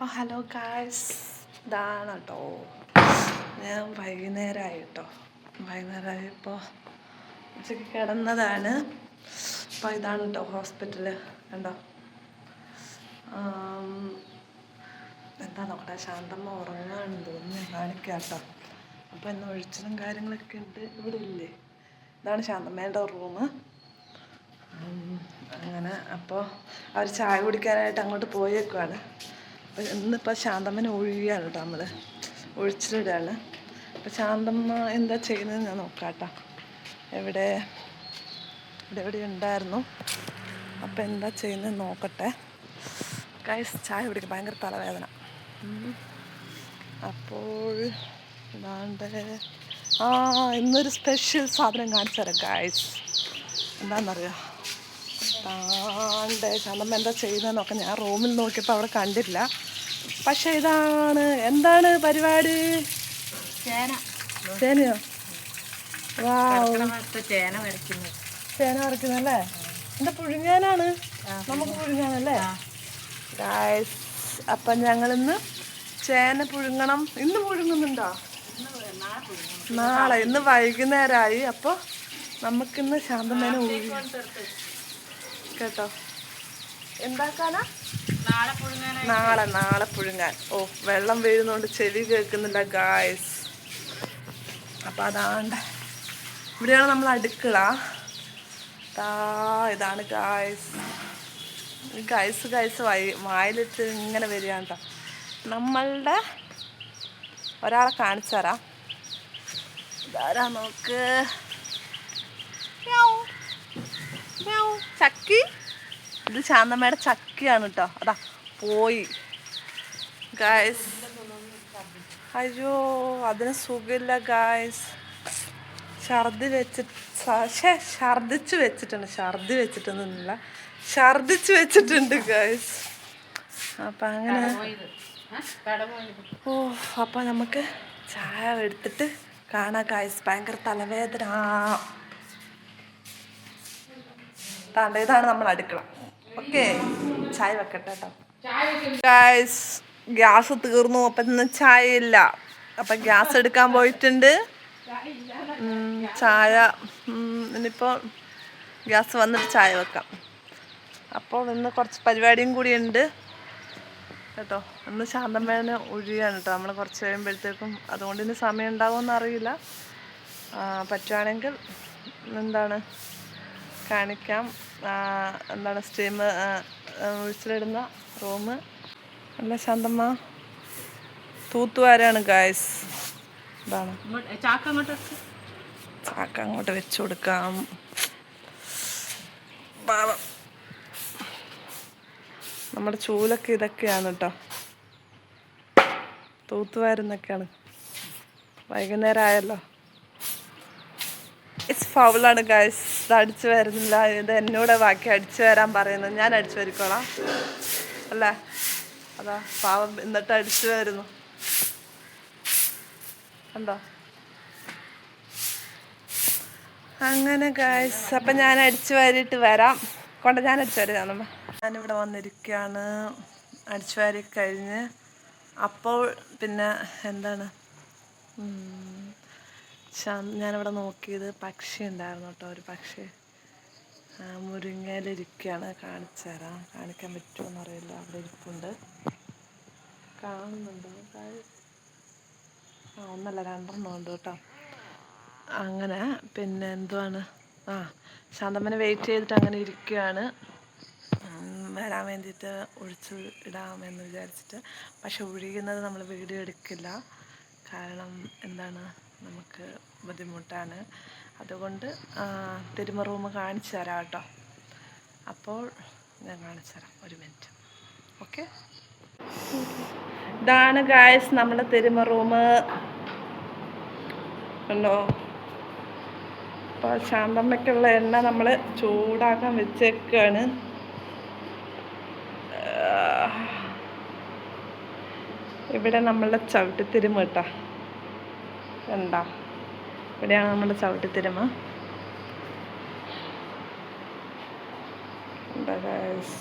അപ്പോൾ hello guys, ഇതാണ് കേട്ടോ ഞാൻ വൈകുന്നേരമായി ഇപ്പോൾ ഉച്ചയ്ക്ക് കിടന്നതാണ്. അപ്പോൾ ഇതാണ് കേട്ടോ ഹോസ്പിറ്റല്. കണ്ടോ, എന്താ നോക്കട്ടെ, ശാന്തമ്മ ഉറങ്ങാണെന്ന് തോന്നുന്നു. ഞാൻ കാണിക്കാം കേട്ടോ. അപ്പോൾ ഇന്ന് ഒഴിച്ചിലും കാര്യങ്ങളൊക്കെ ഉണ്ട്. ഇവിടെ ഇല്ലേ, ഇതാണ് ശാന്തമ്മേൻ്റെ റൂം. അങ്ങനെ അപ്പോൾ അവർ ചായ കുടിക്കാനായിട്ട് അങ്ങോട്ട് പോയേക്കുവാണ്. അപ്പോൾ ഇന്നിപ്പോൾ ശാന്തമ്മനെ ഒഴിയാണ് കേട്ടോ, നമ്മൾ ഒഴിച്ചിലിടാണ്. അപ്പോൾ ശാന്തമ്മ എന്താ ചെയ്യുന്നത് ഞാൻ നോക്കാം കേട്ടോ. ഇവിടെ ഉണ്ടായിരുന്നു. അപ്പോൾ എന്താ ചെയ്യുന്നത് നോക്കട്ടെ ഗൈസ്. ചായ കുടിക്കും, ഭയങ്കര തലവേദന. അപ്പോൾ ഇന്നൊരു സ്പെഷ്യൽ സാധനം കാണിച്ചു തരാം ഗൈസ്. എന്താണെന്നറിയാം, ശാന്തമ്മ എന്താ ചെയ്യുന്നതെന്നൊക്കെ ഞാൻ റൂമിൽ നോക്കിയപ്പോൾ അവിടെ കണ്ടില്ല. പക്ഷെ എന്താണ് പരിപാടി? ചേനയോ? ചേന വരയ്ക്കുന്നല്ലേ? എന്താ പുഴുങ്ങാനാണ്? നമുക്ക് പുഴുങ്ങാനല്ലേ ഗായ്സ്? അപ്പം ഞങ്ങളിന്ന് ചേന പുഴുങ്ങണം. ഇന്ന് പുഴുങ്ങുന്നുണ്ടോ? നാളെ. ഇന്ന് വൈകുന്നേരമായി. അപ്പോൾ നമുക്കിന്ന് ശാന്തമ്മേനെ കേട്ടോ എന്താക്കാനാ? നാളെ പുഴുങ്ങാൻ. ഓ, വെള്ളം വീഴുന്നോണ്ട് ചെവി കേൾക്കുന്നില്ല ഗായ്സ്. അപ്പം അതാണ്ട് ഇവിടെയാണ് നമ്മൾ അടുക്കള. ഇതാണ് ഗായ്സ്. വായിലിട്ട് ഇങ്ങനെ വരികയാണ് കേട്ടോ. നമ്മളുടെ ഒരാളെ കാണിച്ചു തരാം. ഇതാരാ നോക്ക്, ചക്കി. ഇത് ശാന്തമ്മയുടെ ചക്കിയാണ് കേട്ടോ. അതാ പോയി ഗായ്സ്. അയ്യോ, അതിന് സുഖമില്ല ഗായ്സ്. ഛർദിച്ചു വെച്ചിട്ടുണ്ട് ഗായ്സ്. അപ്പം അങ്ങനെ അപ്പം നമുക്ക് ചായ എടുത്തിട്ട് കാണാം ഗായ്സ്. ഭയങ്കര തലവേദന. ഇതാണ് നമ്മൾ അടുക്കള. ഓക്കെ, ചായ വെക്കട്ടെ കേട്ടോ ഗായ്സ്. ഗ്യാസ് തീർന്നു. അപ്പം ഇന്ന് ചായ ഇല്ല. അപ്പം ഗ്യാസ് എടുക്കാൻ പോയിട്ടുണ്ട്. ചായ ഇനിയിപ്പോൾ ഗ്യാസ് വന്നിട്ട് ചായ വെക്കാം. അപ്പോൾ ഇന്ന് കുറച്ച് പരിപാടിയും കൂടി ഉണ്ട് കേട്ടോ. ഇന്ന് ശാന്തമ്മേനെ ഒഴിയാണ് കേട്ടോ. നമ്മൾ കുറച്ച് കഴിയുമ്പോഴത്തേക്കും, അതുകൊണ്ട് ഇനി സമയം ഉണ്ടാവുമെന്ന് അറിയില്ല. പറ്റുവാണെങ്കിൽ കാണിക്കാം. സ്റ്റീം ഒഴിച്ചിലിടുന്ന റൂം. അല്ല, ശാന്തമ്മ തൂത്തുവാരാണ് ഗായ്സ്. ഇതാണ് ചാക്ക അങ്ങോട്ട് വെച്ചു കൊടുക്കാം. പാവം, നമ്മുടെ ചൂലൊക്കെ ഇതൊക്കെയാണ് കേട്ടോ, തൂത്തുവാരുന്നൊക്കെയാണ്. വൈകുന്നേരം ആയല്ലോ. ഫൗളാണ് ഗായ്സ്. ഇത് അടിച്ചു വരുന്നില്ല. ഇത് എന്നോട് ബാക്കി അടിച്ചു വരാൻ പറയുന്നത്. ഞാൻ അടിച്ചു വരിക്കോളാം അല്ലേ? അതാ പാവം എന്നിട്ട് അടിച്ചു വരുന്നു. കണ്ടോ? അങ്ങനെ ഗായ്സ്, അപ്പം ഞാൻ അടിച്ചു വാരിയിട്ട് വരാം. ഞാൻ അടിച്ചു വരാം. ഞാനിവിടെ വന്നിരിക്കുകയാണ്, അടിച്ചു വാരി കഴിഞ്ഞ്. അപ്പോൾ പിന്നെ ഞാനിവിടെ നോക്കിയത് പക്ഷി ഉണ്ടായിരുന്നു കേട്ടോ. ഒരു പക്ഷി മുരിങ്ങയിലിരിക്കുകയാണ്. കാണിക്കാൻ പറ്റുമോ അറിയില്ല. അവിടെ ഇരിപ്പുണ്ട്. കാണുന്നുണ്ടോ? ഒന്നല്ല, 2 ഉണ്ട് കേട്ടോ. അങ്ങനെ പിന്നെ ശാന്തമ്മനെ വെയിറ്റ് ചെയ്തിട്ട് അങ്ങനെ ഇരിക്കുകയാണ്. വരാൻ വേണ്ടിയിട്ട് ഒഴിച്ച് ഇടാമെന്ന് വിചാരിച്ചിട്ട്. പക്ഷെ ഒഴിയുന്നത് നമ്മൾ വീഡിയോ എടുക്കില്ല. കാരണം നമുക്ക് ബുദ്ധിമുട്ടാണ്. അതുകൊണ്ട് തിരുമ റൂം കാണിച്ചു തരാം കേട്ടോ. അപ്പോൾ ഞാൻ കാണിച്ചു തരാം, ഒരു മിനിറ്റ്. ഓക്കെ, ഇതാണ് ഗായ്സ് നമ്മുടെ തിരുമ റൂം. ഉണ്ടോ? അപ്പോൾ ശാന്തമ്മയ്ക്കുള്ള എണ്ണ നമ്മൾ ചൂടാക്കാൻ വെച്ചേക്കാണ്. ഇവിടെ നമ്മളുടെ ചവിട്ടിത്തിരുമ കേട്ടോ. എന്താ, ഇവിടെയാണ് നമ്മുടെ ചവിട്ടിത്തിരുമ. എന്താ ഗായ്സ്,